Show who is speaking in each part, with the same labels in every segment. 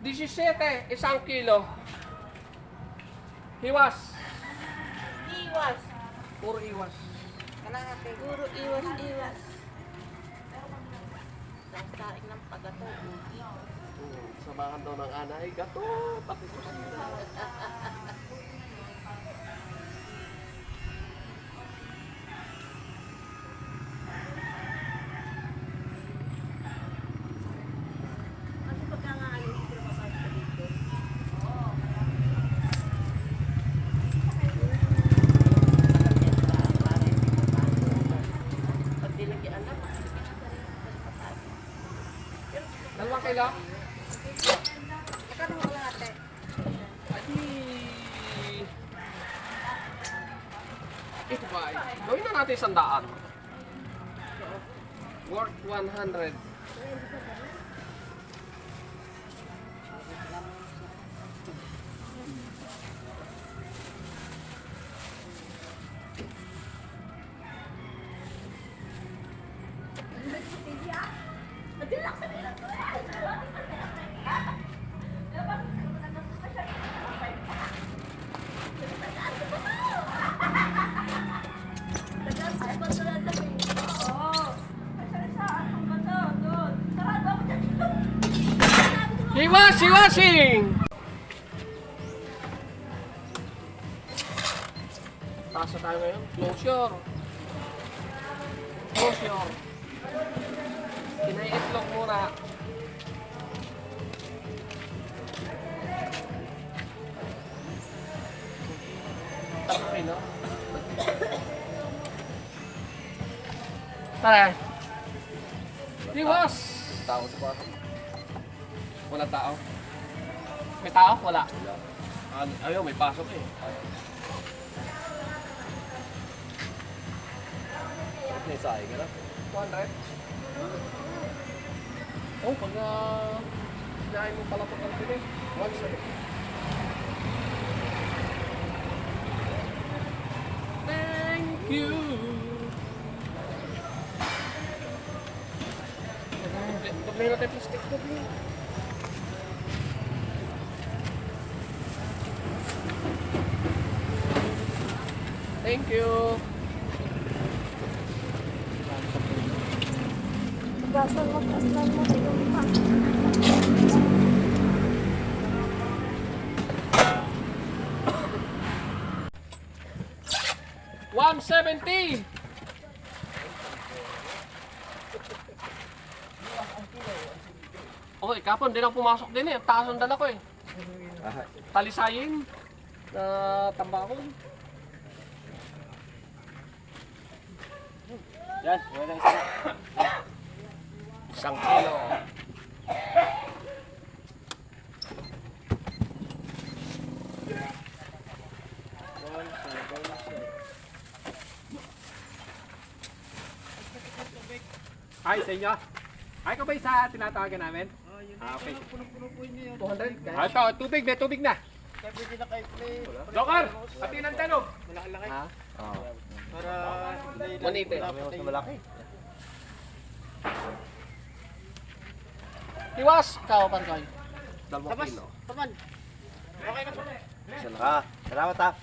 Speaker 1: 17, 1 kilo. Hiwas.
Speaker 2: Iwas.
Speaker 1: Puro iwas.
Speaker 2: Kalahati. Puro iwas. Sasaing ng pagato.
Speaker 1: Samahan daw ng anay. Gato. Pati ko sila.
Speaker 2: Ano pagka nga ano yung pinapapasok ka dito? Pag dilagyan na,
Speaker 1: Dalawang kilo.
Speaker 2: magkano mo kalahati?
Speaker 1: Adi. Ito ba? Gawin na natin 100. Worth 100. Hiwas-hiwasing! Taas na tayo ngayon. Closure. Kinaiitlog muna. Tapos no? Tara. Hiwas! Tao sa kwarto. Wala tao. May tao? Wala. Ayaw, may pasok eh. May saing ka na? 200? Oh, pag sinahin mo pala pag pili. 170. Thank you. Doble natin plastic ko. Thank you.
Speaker 2: Gasan mo, kaslan mo, yung pa.
Speaker 1: 170. Okay, kapon din ako pumasok din eh. Ang taas ang dala ko eh. Talisayin na tambakon.
Speaker 3: Yan, wala isa.
Speaker 1: 1 kilo.
Speaker 3: Hi sa inyo. Hi ka ba sa tinatawagan namin? Okay.
Speaker 2: Puno-puno po yun.
Speaker 1: 200 kaya?
Speaker 3: Ito, tubig na.
Speaker 2: Kaya pwede na kayo play.
Speaker 3: Dokar, pati ng tanong.
Speaker 2: Malaki-laki.
Speaker 1: Ha?
Speaker 2: Para
Speaker 1: Manite.
Speaker 2: mas malaki.
Speaker 1: Hiwas! Ikaw, Pantoy. 2
Speaker 2: Tapos,
Speaker 1: kilo.
Speaker 2: taman. Okay na po.
Speaker 3: Salamat ha.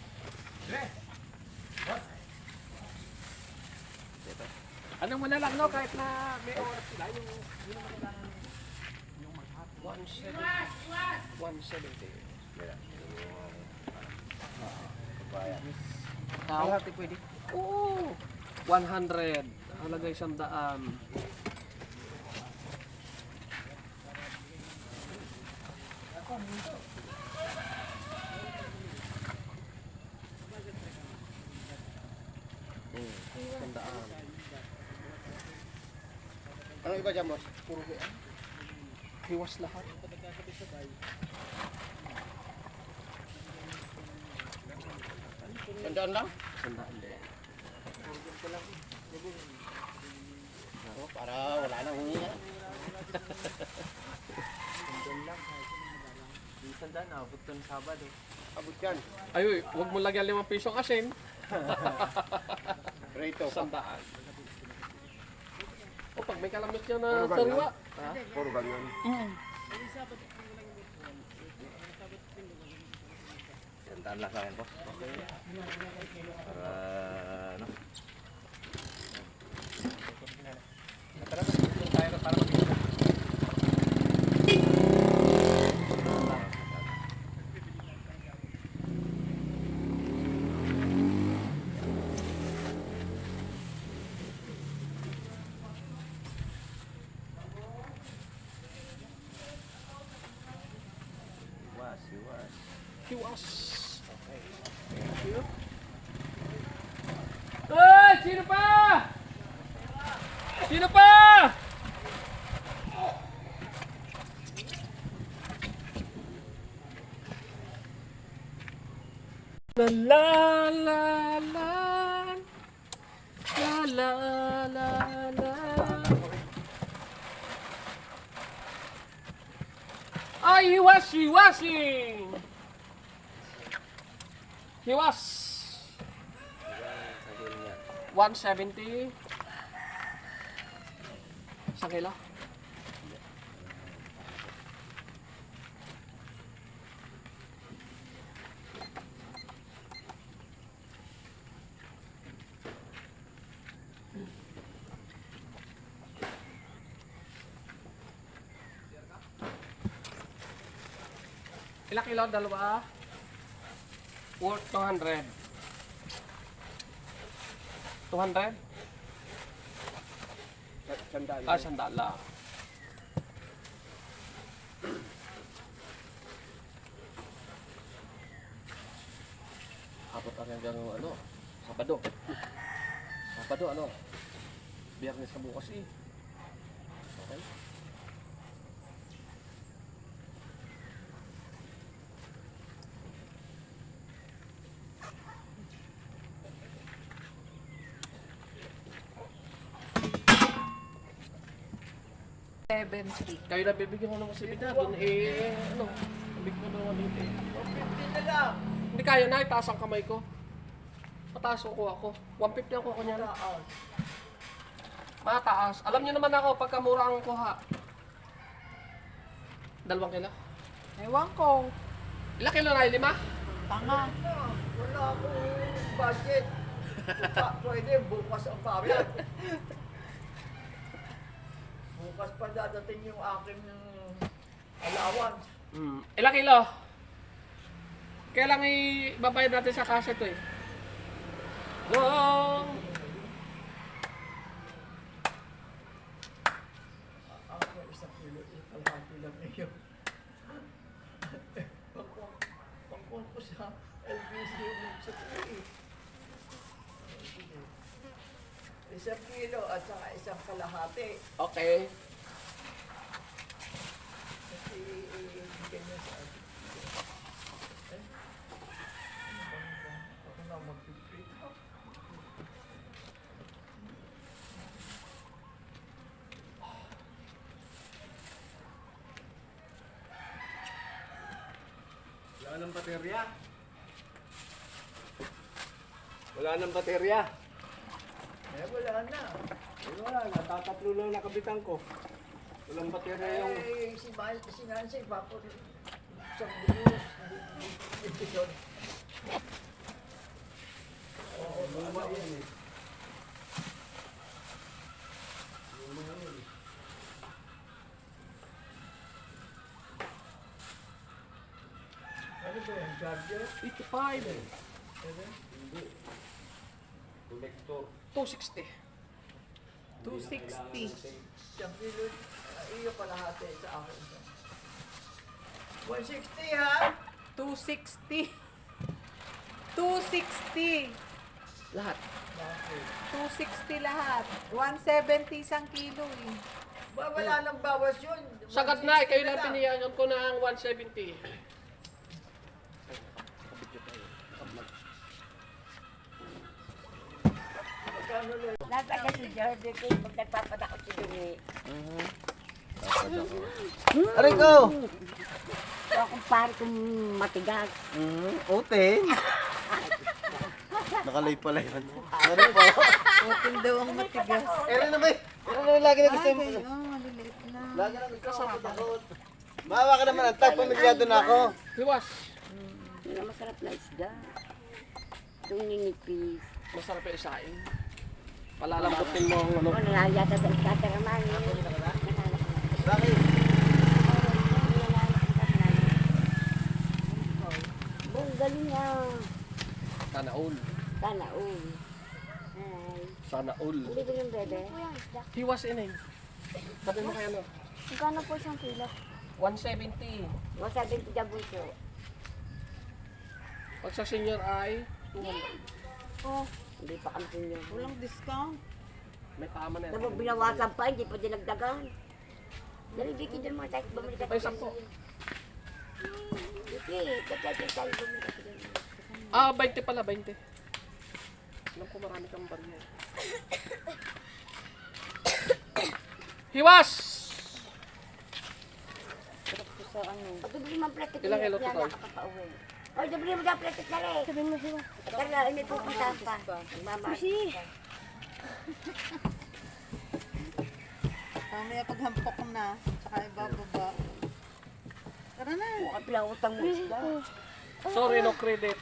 Speaker 3: Anong mo na lang no, kahit na may oras sila, yung mag-hot.
Speaker 1: 170. 170.
Speaker 2: Kalahati pwede.
Speaker 1: Oo. 100. Halaga 100.
Speaker 2: Ano iba dyan, boss? Puro buwan.
Speaker 1: Hiwas lahat.
Speaker 2: Tandaan lang?
Speaker 1: 100 din.
Speaker 2: Oo, para wala nang huminga.
Speaker 3: Minsan daan, abot ko ng Sabado.
Speaker 2: Abot yan.
Speaker 1: Ay, huwag mo lagyan 5 pisong asin.
Speaker 2: Rito.
Speaker 1: 100. O, pag may kalamit niya na sariwa.
Speaker 2: Puro ganyan.
Speaker 4: Gantaan lang sa akin, boss. Okay. Para, ano?
Speaker 3: Tara, tulong tayo para mag-isa.
Speaker 4: Iwas.
Speaker 1: Kiwas. Okay. Ay! Sino pa? Sino pa? La la la la la la la la. Ay, hiwas-hiwasin! Hiwas! 170. Isang kilo? Ilang kilo? Dalawa? Worth 200. 200? Ah, sandala. Abot ang hanggang ano? Sabado. Sabado ano? Biyernes sa bukas eh. Okay. Kayo na bibigyan ko ng masibida. Doon eh, ano, bibigyan ko ng dito eh.
Speaker 2: 150 na lang.
Speaker 1: Hindi kaya na, itaas ang kamay ko. Mataas ko ako. 150 ang kuha niya na.
Speaker 2: Taas.
Speaker 1: Mataas. Alam niyo naman ako, pagka mura ang kuha. 2 kilo.
Speaker 5: Ewan ko.
Speaker 1: Ilang kilo na? 5?
Speaker 5: Tanga.
Speaker 2: Wala akong budget. Pwede, bukas ang pawid. Bukas pa dadating yung aking allowance.
Speaker 1: Ilang kilo? Kaya lang ibabayad natin sa kasa ito eh. Long!
Speaker 2: Ako, 1 kilo, kalahati lang ngayon. Pangkuhan ko sa LBC yung sa tuwi. 1 kilo at saka 1 kalahati.
Speaker 1: Okay.
Speaker 2: Kasi ganyan sa akin. Eh? Ako na mag-print.
Speaker 4: Wala nang baterya. Wala nang baterya.
Speaker 2: Eh, wala na.
Speaker 4: Wala na, tatatlo lang nakabitan ko. Walang baterya yung...
Speaker 2: Eh, si Nancy, bako isang bulos. Hindi yun. Oo,
Speaker 4: Luma yan eh.
Speaker 2: ano ba yan? Charger?
Speaker 1: 85.
Speaker 4: Connector.
Speaker 1: 260.
Speaker 5: 260.
Speaker 2: 1 kilo, iyo kalahati sa akin. 160 ha?
Speaker 5: 260. 260.
Speaker 1: Lahat.
Speaker 2: Bakit?
Speaker 5: 260 lahat. 170 isang kilo eh.
Speaker 2: Wala nang bawas yun.
Speaker 1: Sagad na,
Speaker 2: 160
Speaker 1: kayo lang
Speaker 2: lang.
Speaker 1: tiniyangan ko na ang 170.
Speaker 2: Magkano lang?
Speaker 6: Nasa kasi Jordan ko pag nagpapadako si Dumi.
Speaker 4: Aray ko!
Speaker 6: So akong pare kong matigas.
Speaker 4: Ote. Nakalay pala yun. Aray po.
Speaker 5: Otin daw ang matigas.
Speaker 4: Ere na ba? Ere na lagi na gusto
Speaker 5: Ay,
Speaker 4: mo.
Speaker 5: gayon. Maliliit na.
Speaker 4: Lagi na gusto mo takot. Maawa ka naman, ang tag, pamilyado na ako.
Speaker 1: Hiwas.
Speaker 6: Hindi na masarap na isda. Itong ninipis.
Speaker 1: Masarap yung isain. Palalambutin mo ang ano.
Speaker 6: O, nalayata sa iskataraman.
Speaker 4: Bakit?
Speaker 6: Bong, galing na.
Speaker 1: Sana all.
Speaker 6: Sana, Ay.
Speaker 1: Sana all.
Speaker 6: Hindi ba yung bebe?
Speaker 1: Hiwas inay. Sabi mo kaya ano?
Speaker 7: Magkano po isang kilo?
Speaker 1: 170.
Speaker 6: Masabi ko dyan bunso.
Speaker 1: Pag sa senior ay 200.
Speaker 7: Oh,
Speaker 6: Hindi pa kami sinyo.
Speaker 5: Walang discount.
Speaker 1: May tama na yan.
Speaker 6: Tapos binawasan pa, hindi pa dinagdagan. Dali, Vicky, dyan mga tayo bumili ka.
Speaker 1: Ay, 10.
Speaker 6: Vicky, tayo bumili ka.
Speaker 1: Ah, 20 pala, 20. Alam ko marami kang barya. Hiwas!
Speaker 7: sa ano.
Speaker 6: Pag bumili mo ang plastic,
Speaker 1: Ilang kilo to,
Speaker 6: yan
Speaker 1: Tol?
Speaker 6: nakakapauwi. Oy, bumili mo ang plastic na rin.
Speaker 7: Sabihin mo siya.
Speaker 6: Tara, may pupunta pa. Mama.
Speaker 5: Mamaya paghampok na, tsaka ibababa. Tara na.
Speaker 6: Kapila utang mo isda.
Speaker 1: Sorry, no credit.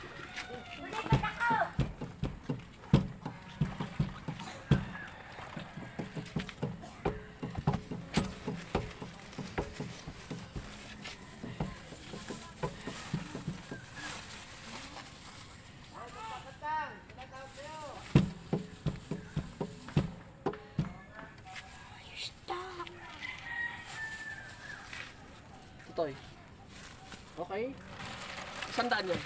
Speaker 1: Toy. Okay. 100 yan.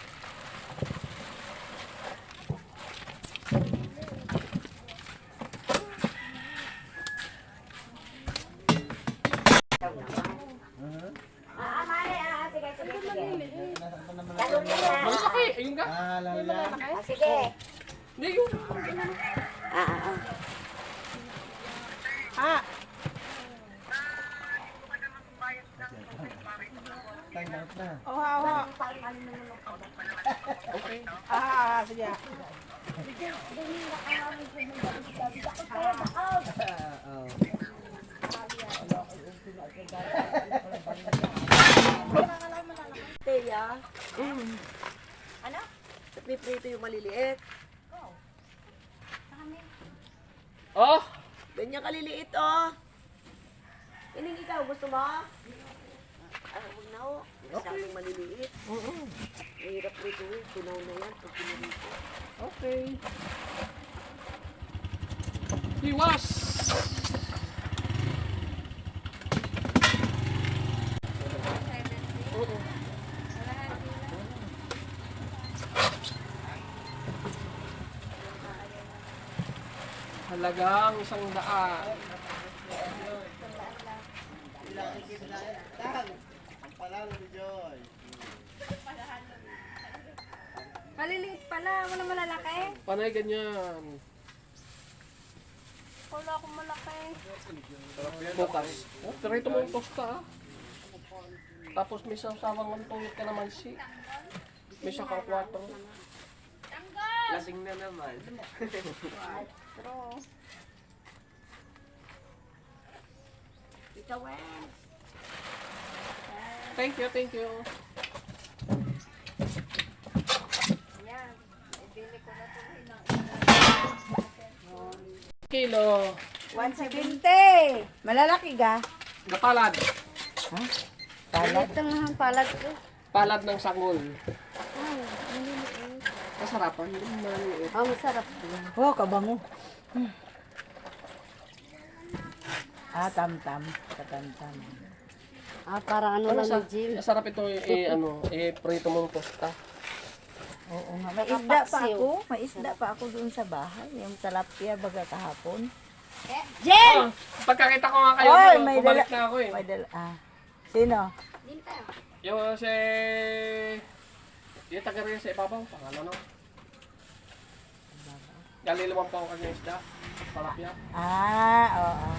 Speaker 6: Sige, sige, sige. Talon na yan.
Speaker 1: Malaki! Ayun ka?
Speaker 6: Sige.
Speaker 1: Hindi yun.
Speaker 6: Ah.
Speaker 5: Ah, oha.
Speaker 1: Okay.
Speaker 5: Sige.
Speaker 6: Teya. Ano? Piprito yung maliliit.
Speaker 1: Oh!
Speaker 6: Ganyan kaliliit, oh. Ining ikaw, gusto mo? Huwag na, oh. Masyadong maliliit. Mahirap rito, eh. Tunaw na yan. Pag pinarito.
Speaker 1: Okay. Hiwas! Oo. Halagang 100.
Speaker 7: Maliliit pala, wala malalaki.
Speaker 1: Panay ganyan.
Speaker 7: Wala akong malaki.
Speaker 1: Bukas. Oh, pero ito mo yung tosta ah. Tapos may sawsawang ng tuyot ka naman si. May sakang 4. Lasing na naman.
Speaker 6: Ito, Wes.
Speaker 1: Thank you, thank you.
Speaker 7: Yan. Ibili ko na ito.
Speaker 1: Kilo.
Speaker 5: 170. Malalaki ga?
Speaker 1: Napalad.
Speaker 7: Ito nga ang palad ko.
Speaker 1: Palad ng sangol.
Speaker 7: Ay, maliliit.
Speaker 1: Masarapan. Hindi maliit.
Speaker 7: Oh, masarap.
Speaker 5: Oh, kabango. Tam-tam. Katam-tam.
Speaker 7: Parang ano lang
Speaker 1: Sa,
Speaker 7: ng gym.
Speaker 1: masarap ito prito mong tosta.
Speaker 5: Oo nga. May isda pa ako. May isda pa ako doon sa bahay. Yung tilapia baga kahapon.
Speaker 1: Oh, pagkakita ko nga kayo,
Speaker 5: Oy,
Speaker 1: dito,
Speaker 5: may
Speaker 1: bumalik
Speaker 5: dala-
Speaker 1: na ako eh.
Speaker 5: May dala. Sino?
Speaker 1: Yung yung taga rin sa ibabaw, pangalan no? Galilawang pa ako kanya isda. Palapya.
Speaker 5: Oo.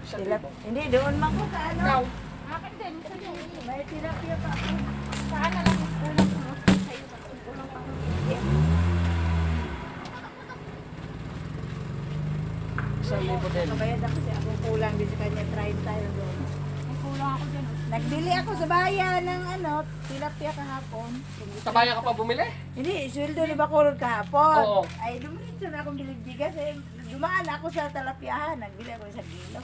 Speaker 1: Isang
Speaker 5: Tilap
Speaker 1: libo.
Speaker 5: hindi, doon man ko sa ano.
Speaker 1: Ikaw,
Speaker 7: Akin din, sa may tilapia pa ako. Saan na lang yung kulang mo? Sa'yo na kulang pa ako.
Speaker 1: isang libo din.
Speaker 5: Kabayad ako siya. Kung kulang din sa kanya, try tayo doon.
Speaker 7: Ang kulang ako dyan.
Speaker 5: Nagbili ako sa bayan ng tilapia kahapon.
Speaker 1: Sa bayan ka pa bumili?
Speaker 5: Hindi, sweldo ni Bacolod kahapon.
Speaker 1: Oo.
Speaker 5: Ay, dumiritso na akong bilig-bigas. Dumaan ako sa talapiahan. Nagbili ako sa kilo.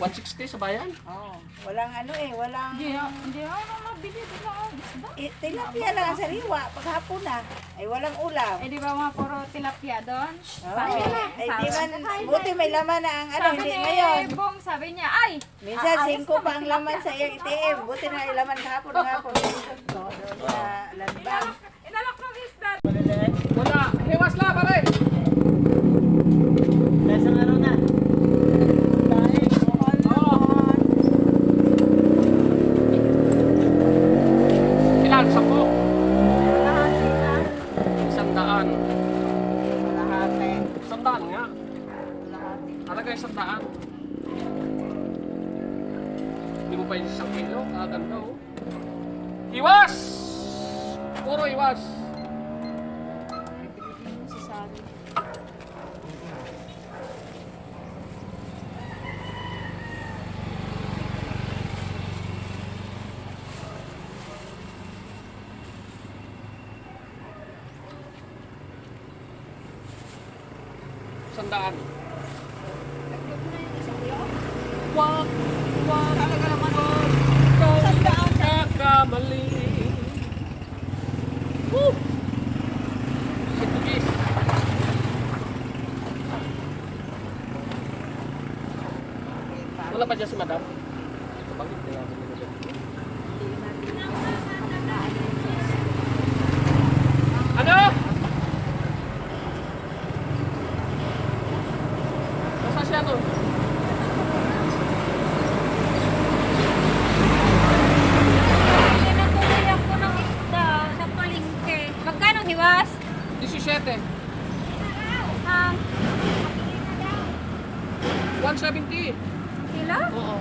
Speaker 1: 160 sa bayan?
Speaker 5: Oo. Walang walang...
Speaker 7: Hindi ako mabili. Hindi ako isda.
Speaker 5: Tilapia lang ang sariwa. Paghapon na. Ay, walang ulam.
Speaker 7: Eh, di ba mga puro tilapia doon?
Speaker 5: Ay, di man, buti may laman na ang
Speaker 7: Sabi
Speaker 5: hindi
Speaker 7: ni
Speaker 5: ngayon.
Speaker 7: Bong, sabi niya, ay!
Speaker 5: Minsan, 5 pa ang laman sa iyang ITM. Buti na may laman kahapon. Doon sa landbang.
Speaker 7: Inalok ng isda.
Speaker 1: Wala. Hiwas la pare.
Speaker 2: Lasang araw na.
Speaker 1: Ilan? 10?
Speaker 5: Kalahati na.
Speaker 1: 100.
Speaker 5: Kalahati.
Speaker 1: 100 nga.
Speaker 5: Kalahati.
Speaker 1: Talaga 100. Hindi mo pa yung 1 kilo. Ganda oh. Iwas! Puro iwas. Sandaan. Wag, wag, talaga naman sandaan kakamali. Woo! Situkis. Wala pa dyan si madam? Ito bang hindi natin nilagay? Ano? Nasa siya to?
Speaker 7: Pinatuloy ako ng isda sa palengke. Magkano hiwas?
Speaker 1: 17.
Speaker 7: Ah,
Speaker 1: 170.
Speaker 7: kilo?
Speaker 1: Oo.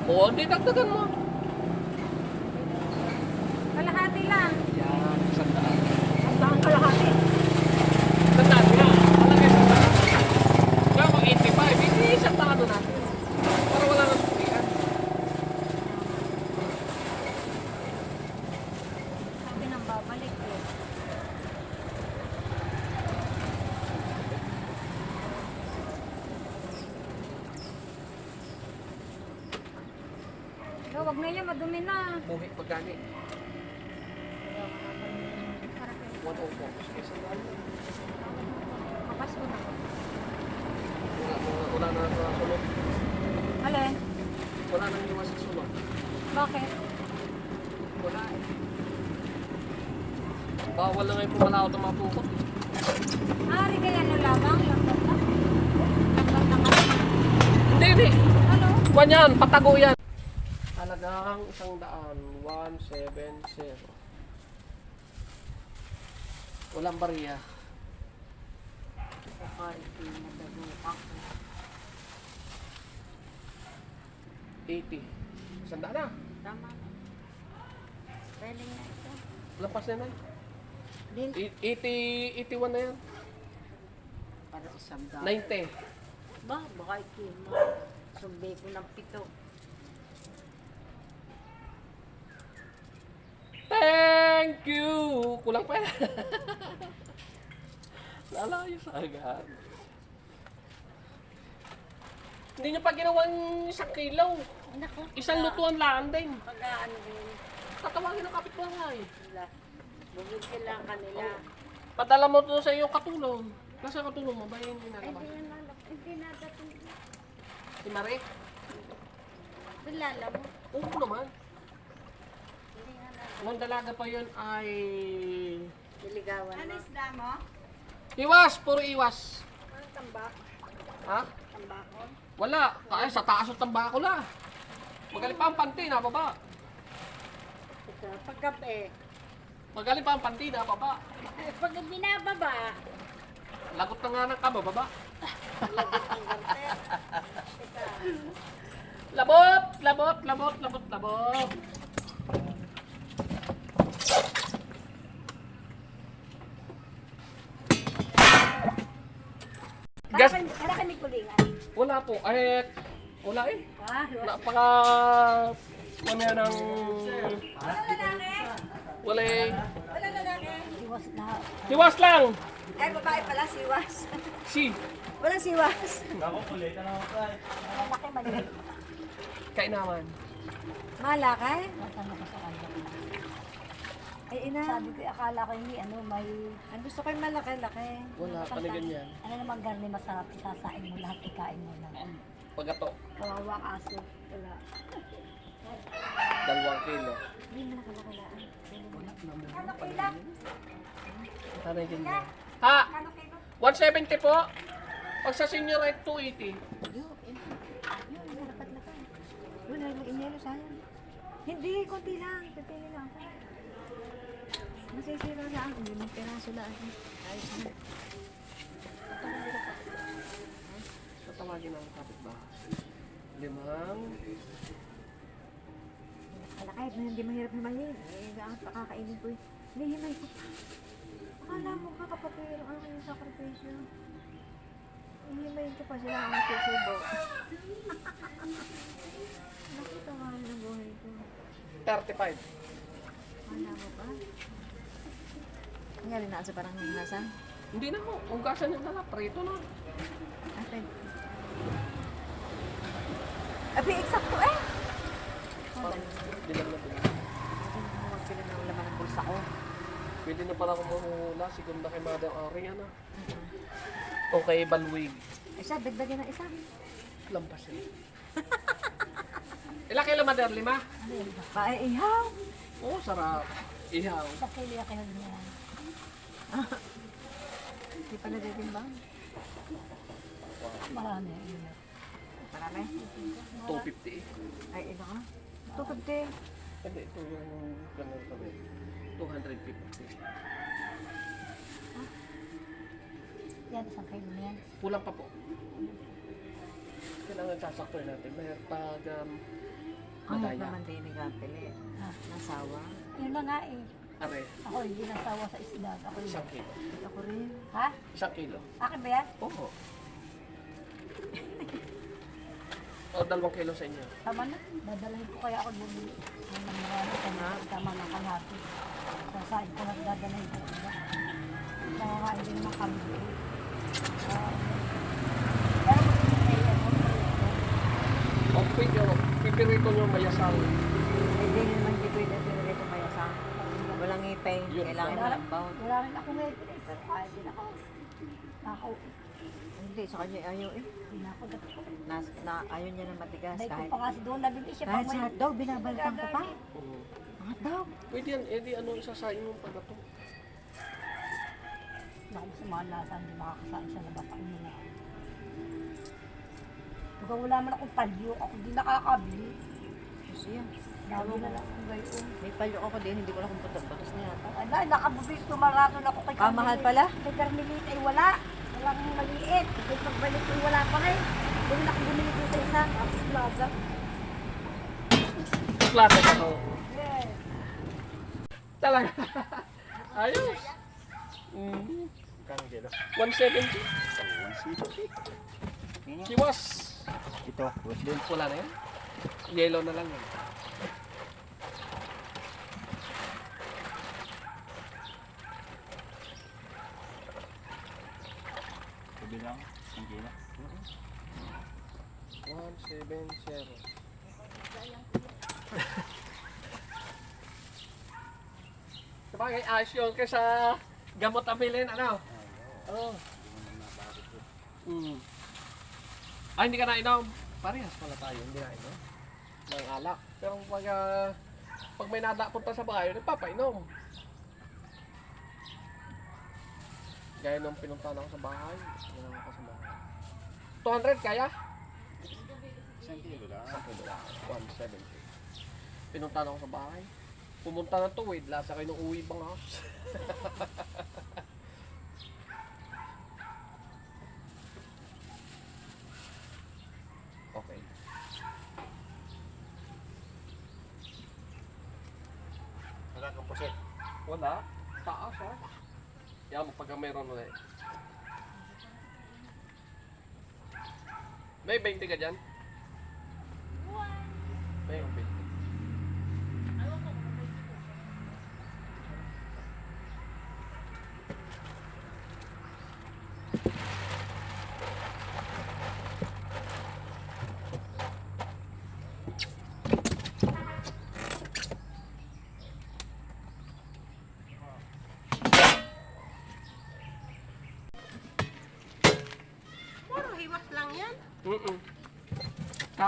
Speaker 1: Oo, di dagdagan mo.
Speaker 7: Kalahati lang.
Speaker 1: Yan, sandaan.
Speaker 5: Sandaan kalahati.
Speaker 1: Sandaan nga. Talaga sandaan. Kaya kung 85, hindi sandaan natin. Para wala nang suklian.
Speaker 7: Sabi nang babalik eh. Wag na yan, madumi na.
Speaker 1: Buhi pagkani. 104. Sige, sandaan.
Speaker 7: Kapas ko na.
Speaker 1: Wala na sunod.
Speaker 7: Alin?
Speaker 1: Wala nang iwas sa sunod.
Speaker 7: Bakit?
Speaker 1: Wala eh. Bawal na ngayon pumalaot ang mga pukot.
Speaker 7: Ari kaya ano lamang? Lambat na? Lambat na nga?
Speaker 1: Hindi.
Speaker 7: Ano?
Speaker 1: Kuwan yan, patago yan. Talagang 100, 170. Walang bariya. 80. Sandaan na.
Speaker 5: Tama. Pwede na ito.
Speaker 1: Lampas na yan.
Speaker 5: Din.
Speaker 1: 81 na yan.
Speaker 5: Para isang
Speaker 1: 90.
Speaker 5: Ba, baka ikima. Sumbi ko ng 7.
Speaker 1: Thank you! Kulang pa yan. Nalayos agad. Hindi nyo pa ginawang 1 kilo.
Speaker 5: Naku.
Speaker 1: Isang lutuan lang din.
Speaker 5: Pagkaan din.
Speaker 1: Tatawagin ng kapitbahay.
Speaker 5: Sila. Bugid sila kanila.
Speaker 1: Padala mo to sa iyong katulong. Nasa katulong mo ba yung ginagawa?
Speaker 5: Hindi na dating.
Speaker 1: Si Marie?
Speaker 5: Kilala mo.
Speaker 1: Oo naman.
Speaker 5: Hindi nga na.
Speaker 1: Nung dalaga pa yun ay...
Speaker 5: Niligawan mo.
Speaker 7: isda mo?
Speaker 1: Iwas! Puro iwas.
Speaker 5: Ano tambak?
Speaker 1: Ha?
Speaker 5: Tambakon?
Speaker 1: Wala. Kaya sa taas ng tambako la. Magaling pa ang panty na baba.
Speaker 5: Ito, paggabi.
Speaker 1: Magaling pa ang panty na baba.
Speaker 5: Pag binababa,
Speaker 1: Lagot na nga ng kaba baba.
Speaker 5: lagot ang gante. Ito.
Speaker 1: Labot! Labot! Labot! Labot! Labot! Gas!
Speaker 5: Para kami kulingan.
Speaker 1: Wala po. Ay, Wala eh.
Speaker 7: Ah,
Speaker 1: Napaka... Ano yan ang... Wala eh.
Speaker 7: iwas na.
Speaker 1: Hiwas lang!
Speaker 6: Ay, babae pala, siwas.
Speaker 1: Si.
Speaker 6: Walang siwas.
Speaker 7: Malaki maliit.
Speaker 1: Kainaman.
Speaker 6: Malakay?
Speaker 7: Matanong ko sa kanya.
Speaker 6: Ay, ina.
Speaker 7: Sabi ko, akala ko hindi, may...
Speaker 6: Ang gusto ko yung malaki-laki.
Speaker 1: Wala ka na ganyan.
Speaker 7: Ano naman garni masarap, isasain mo lahat, ikain mo lang.
Speaker 1: Pagato.
Speaker 6: Kawawa aso. Wala.
Speaker 1: 2 kilo.
Speaker 6: Hindi mo nakalakilaan.
Speaker 1: Ano yung ganyan? Ha? 170 po? Pag sa senior rate, 280.
Speaker 6: Yun, lapad-lapad. Yun, mag-inyelo sayang. Hindi, konti lang. Pipili lang ako. Masisira na ang limang piraso lang. Ayos na.
Speaker 1: Tatawagin ang kapitbahay. 5.
Speaker 6: Kala kahit na hindi mahirap himayin. Ang pakakainin ko eh. Hindi, himay ko pa. Akala mo ka kapatid ang aking sakripisyo. Himayin ko pa sila ang susubo. Nakita nga ng buhay ko.
Speaker 1: 35.
Speaker 6: Akala mo ba? Nangyari na sa parang nasa?
Speaker 1: Hindi na po. Ugasan yung dala. Prito na.
Speaker 6: Atin. Abi, eksakto eh!
Speaker 1: Parang dilang na dilang.
Speaker 6: Magpila ng laman ng bulsa ko.
Speaker 1: Pwede na pala kung mahuhula. Sigunda kay Madam Ari. Ano? Okay, Balwig.
Speaker 6: Isa, dagdagan na isa.
Speaker 1: Lampas yun. Ilang kilo, Mother? 5?
Speaker 6: Pae, ihaw!
Speaker 1: Oo, sarap. Ihaw.
Speaker 7: Sa kiliya kayo niya.
Speaker 6: Hindi pala din ba?
Speaker 7: Marami.
Speaker 6: Marami?
Speaker 1: 250 eh.
Speaker 6: Ay, ino ka? 250.
Speaker 1: Hindi, ito yung ganun kami. 250.
Speaker 7: Yan, isang kayo na yan.
Speaker 1: Kulang pa po. Kailangan sasaktuin natin. Mayroon pag
Speaker 6: Ang
Speaker 1: madaya.
Speaker 6: naman din ni Gapili. Nasawa.
Speaker 7: Yun na nga eh.
Speaker 1: Are,
Speaker 7: Ako hindi nasawa sa isda. Ako yun.
Speaker 1: 1 kilo.
Speaker 6: Ako rin.
Speaker 7: Ha?
Speaker 1: 1 kilo.
Speaker 7: Akin ba yan?
Speaker 1: Oo. O, 2 kilo sa inyo.
Speaker 7: Tama na. Dadalhin ko kaya ako bumili. Ang marami ka na. Tama na kalahati. Sasain ko na dadalhin ko. Nakakain din naman kami. Pero may ano,
Speaker 1: O, pwede o. Pipirito nyo mayasal.
Speaker 6: Ay, di naman di pwede dito mayasa. Walang ngipay.
Speaker 1: Yun.
Speaker 6: Kailangan
Speaker 7: wala,
Speaker 6: walang bound.
Speaker 7: wala rin ako ngayon. Pero kaya din ako. Ako.
Speaker 6: Hindi, sa kanya ayaw eh.
Speaker 7: Hindi na ako dapat.
Speaker 6: Ayaw niya na matigas.
Speaker 7: Dahil ko
Speaker 6: Kahit,
Speaker 7: pa kasi doon nabili siya.
Speaker 6: kahit
Speaker 7: pag
Speaker 6: sa
Speaker 7: may-
Speaker 6: hotdog, binabalatan ko pa.
Speaker 1: Oo.
Speaker 6: Hotdog.
Speaker 1: Pwede yan. Eh, di ano, isasain yung pagkato.
Speaker 7: Naku, sa mga lasa, hindi makakasain sa labas. Ang nila. Pagka wala man akong palyo, ako hindi nakakabili.
Speaker 6: Kasi yan.
Speaker 7: Dami na lang ang gayon.
Speaker 6: May palyo ako din, hindi ko na kung putos na yata.
Speaker 7: Ala, nakabubis, tumaraton ako kay
Speaker 6: Mahal pala?
Speaker 7: Kay Carmelita ay wala. Walang maliit. Kay pagbalik ko wala pa rin. Doon ako bumili ko sa isang Apis Plaza.
Speaker 1: Plata ka to.
Speaker 7: Yes.
Speaker 1: Talaga. Ayos. Mm.
Speaker 4: Kano kilo?
Speaker 1: 170. Siwas.
Speaker 4: Ito, was din.
Speaker 1: Wala na yan. Yellow na lang yan.
Speaker 4: Sabi lang, ang kilo.
Speaker 1: 170. Sabagay, ayos yun kaysa gamot ang bilhin, ano? Oo. Mm. Ay, hindi ka nainom. Parehas pala tayo, hindi nainom. Ng alak. Pero pag may nada punta sa bahay, nagpapainom. Gaya nung pinuntahan ako sa bahay. Pinuntahan ako sa bahay. 200 kaya?
Speaker 4: Isang kilo lang.
Speaker 1: 170. Pinuntahan ako sa bahay. Pumunta ng tuwid, lasa kayo ng uwi bangos. Okay.
Speaker 4: Wala kang pusit.
Speaker 1: Wala. Taas ha. Yan mo pagka mayroon ulit. May 20 ka dyan?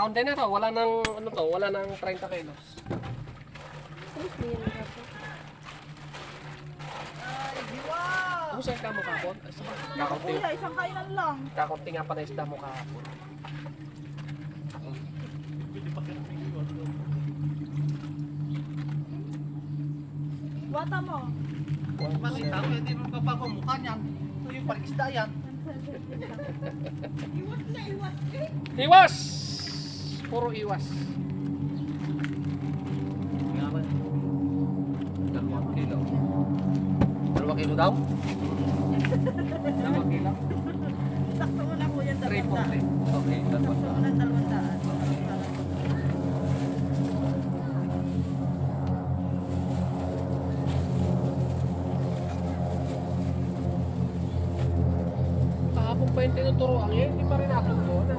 Speaker 1: baon din ito. Wala nang, ano to, wala nang 30 kilos. Ano sa'yo ka mo kahapon? Kakunti.
Speaker 5: Kuya, isang kainan lang.
Speaker 1: Kakunti nga pa na isda mo kahapon.
Speaker 5: Wata mo.
Speaker 4: Makita ko, hindi mo papago mukha niyan. Ito yung parisda yan.
Speaker 1: Iwas! Puro iwas.
Speaker 4: Dalawang kilo. 2 kilo daw?
Speaker 1: 2 kilo.
Speaker 5: Sakto mo na kuya,
Speaker 1: 340.
Speaker 4: Okay,
Speaker 5: Sakto mo na 200.
Speaker 1: Kahapon pa yung tinuturoan ngayon, hindi pa rin ako doon.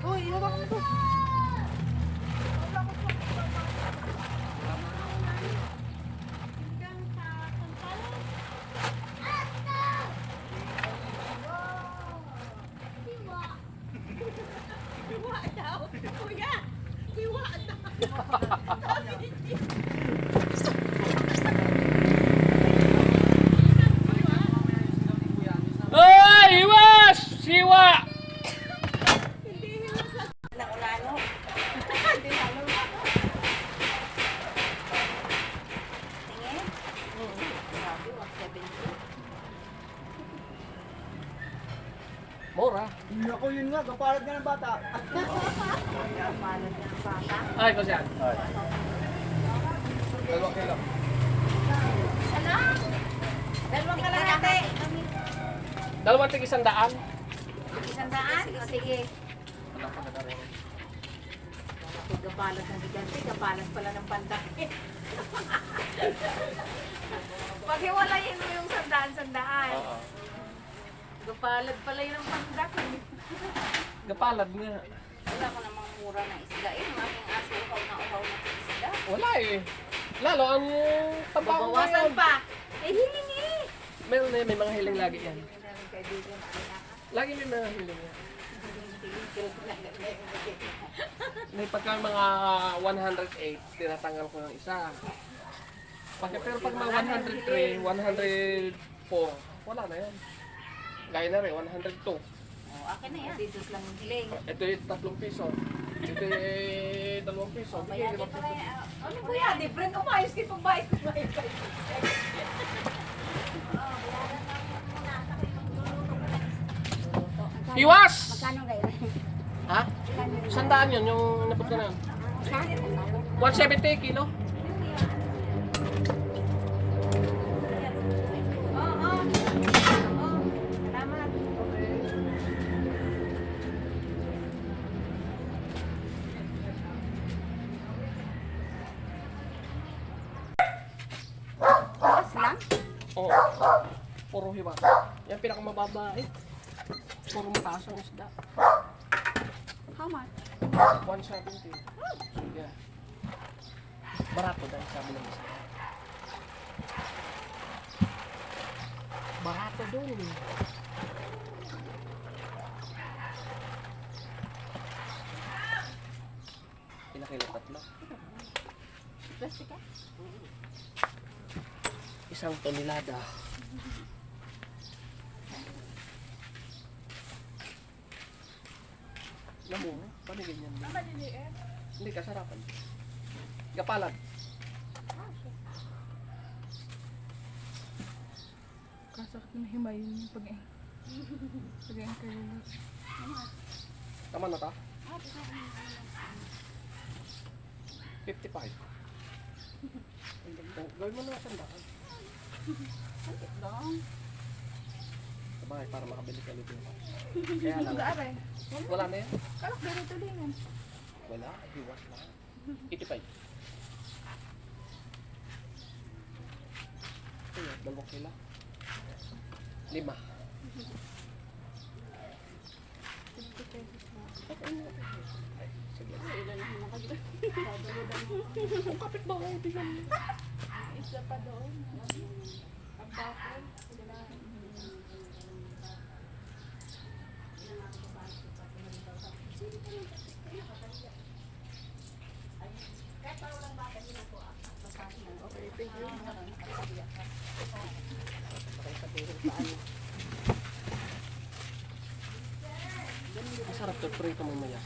Speaker 5: Uy, ihawa ko ito.
Speaker 1: Ay! Iwas! Siwa! Mura.
Speaker 4: Ako yun nga, kapalat nga ng bata.
Speaker 1: Ay, kasi yan. 2 kilo.
Speaker 6: Dalawang kalahati.
Speaker 1: 2 tig 100.
Speaker 6: 100? O sige. Gapalas ng gigante, gapalas pala ng pandak. Paghiwalayin mo yung 100.
Speaker 1: Oo.
Speaker 6: Gapalad pala yun ang pandak.
Speaker 1: Gapalad nga.
Speaker 6: Wala ko namang mura ng isda. Yung aking aso, uhaw na isda.
Speaker 1: Wala eh. Lalo ang tabaho
Speaker 6: Bawasan
Speaker 1: ngayon.
Speaker 6: pa. Eh, hilingi.
Speaker 1: Meron na yan, may mga hiling lagi yan.
Speaker 6: Hindi namin kaibigan.
Speaker 1: Lagi may mga hiling yan. May pagka mga 108, tinatanggal ko ng isa. Pero pag mga 103, 104, wala na yan. Gaya na rin, 102.
Speaker 6: Akin na yan. Dito lang yung hiling.
Speaker 1: Ito yung 3 piso. Ito yung 2 piso. Bigay, 5 piso.
Speaker 6: Ano ba yan? Different umayos kayo pang bayad.
Speaker 1: Iwas!
Speaker 7: Magkano kayo?
Speaker 1: Ha? 100 yun, yung nabot ko na yun. 170 kilo.
Speaker 6: Oo. Salamat.
Speaker 7: Tapos lang?
Speaker 1: Oo. Puro hiwa. Yan pinakamababa eh. Puro mataas ang isda.
Speaker 7: How much?
Speaker 1: 170. Yeah. Barato dahil sabi ng isda. Barato doon. Pinakilo 3.
Speaker 7: Plastic ka?
Speaker 1: 1 tonelada. Namura? Paano ganyan? Hindi, kasarapan. Gapalad.
Speaker 5: Kasakit ng himay yung pag-en kayo.
Speaker 1: Tama na ta? 55. Gawin mo na 100. Sabay, para makabili ka ulit. Kaya lang. Wala na yan.
Speaker 5: Kalak na rin tulingan.
Speaker 1: Wala, hiwas lang. 85. Ito yun, 2 kilo. 5. Sige. Kung kapit ba ako, tingnan mo.
Speaker 6: Isa pa doon. Ang bakol.
Speaker 1: Okay, thank you. Masarap to, prito mo maya.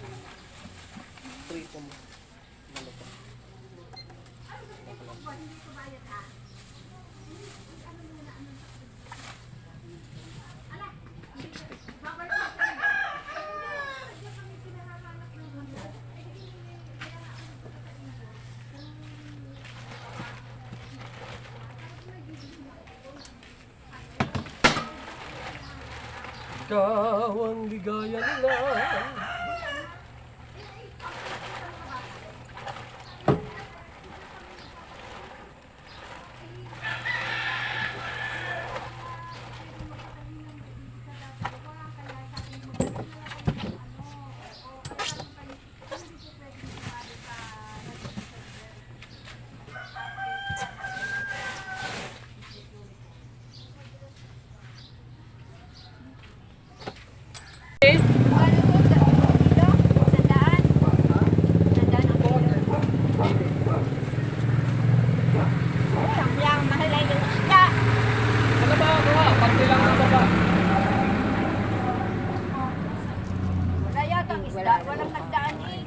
Speaker 1: Prito mo. Ano to? Ikaw ang ligaya nila. Ano ba ako ha? Pagdi lang ako ba?
Speaker 6: Wala yata ang isda. Walang nagdaan eh.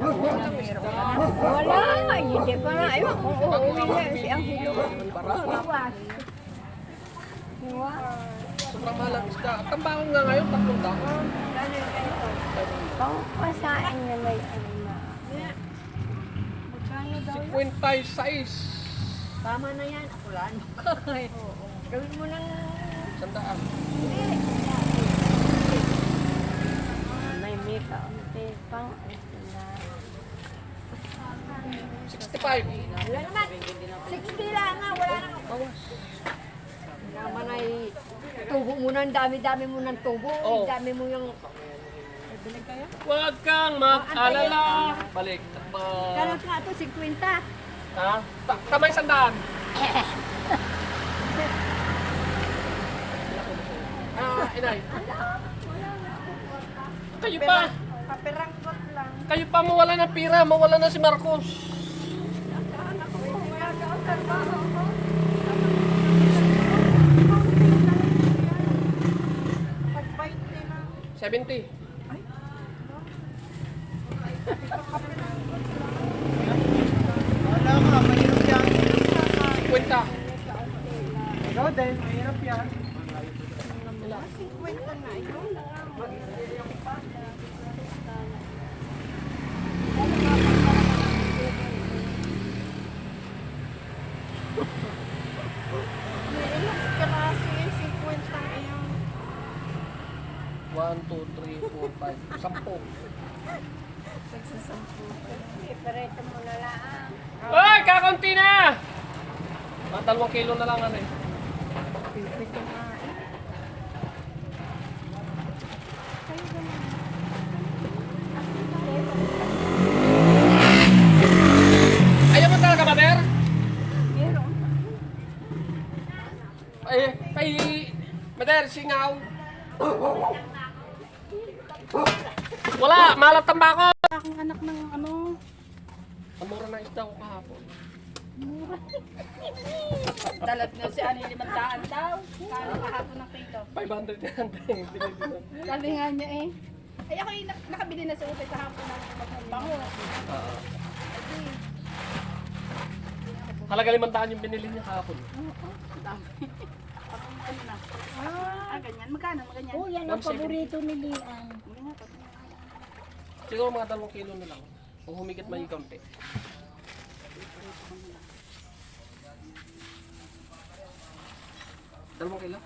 Speaker 1: Walang isda.
Speaker 6: Wala. Hindi pa na. Ayun, kung uuwi na si ang hilo.
Speaker 1: Para. Sobrang mahal ang isda. At ang bakong nga ngayon, 300.
Speaker 5: Pangpasain na may ano na.
Speaker 6: Magkano daw?
Speaker 1: 56.
Speaker 6: Tama na yan. Ako lang. Gawin mo ng...
Speaker 1: Sandaan.
Speaker 5: May may kaunti pang ano na.
Speaker 1: 65.
Speaker 6: Wala naman. 60 lang nga. Wala nang...
Speaker 1: Bawas.
Speaker 6: Naman ay tubo mo na. Ang dami-dami mo ng tubo.
Speaker 1: Oo.
Speaker 6: Ang dami mo yung...
Speaker 1: Huwag kang mag-alala. Balik.
Speaker 6: Kalat nga ito, 50.
Speaker 1: Ha? Kamay sandaan. Inay. Kayo pa.
Speaker 6: Papiranggot lang.
Speaker 1: Kayo pa mawala ng pira. Mawala na si Marcos.
Speaker 6: Pag-bite nila.
Speaker 1: 70.
Speaker 4: Wala ka, mahirap yan.
Speaker 1: 50.
Speaker 4: Ikaw din, mahirap yan.
Speaker 6: Kasi 50 ang iyong
Speaker 1: 1, 2, 3, 4, 5. 10.
Speaker 6: ipareto mo na lang.
Speaker 1: Ay! Kakunti na! Mga 2 kilo na lang ano eh. Ayaw mo talaga, Mater? Ay, Mater, singaw. Wala, malat ang bako.
Speaker 7: Akong anak ng ano,
Speaker 1: Ang mura na isda ko kahapon.
Speaker 7: dalat na si Ani 500 daw. Kala kahapon ng kilo.
Speaker 1: 500 yan.
Speaker 7: Sabi nga niya eh. Ay ako yung nakabili na sa utay kahapon ng bango.
Speaker 1: Halaga 500 yung binili niya kahapon.
Speaker 7: Ano na? Ganyan. Magkano? Ganyan.
Speaker 5: Oh, yan ang
Speaker 1: 170.
Speaker 5: paborito ni Lian.
Speaker 1: Siguro mga 2 kilo na lang. Kung humigit may kaunti. Dalawang kilo?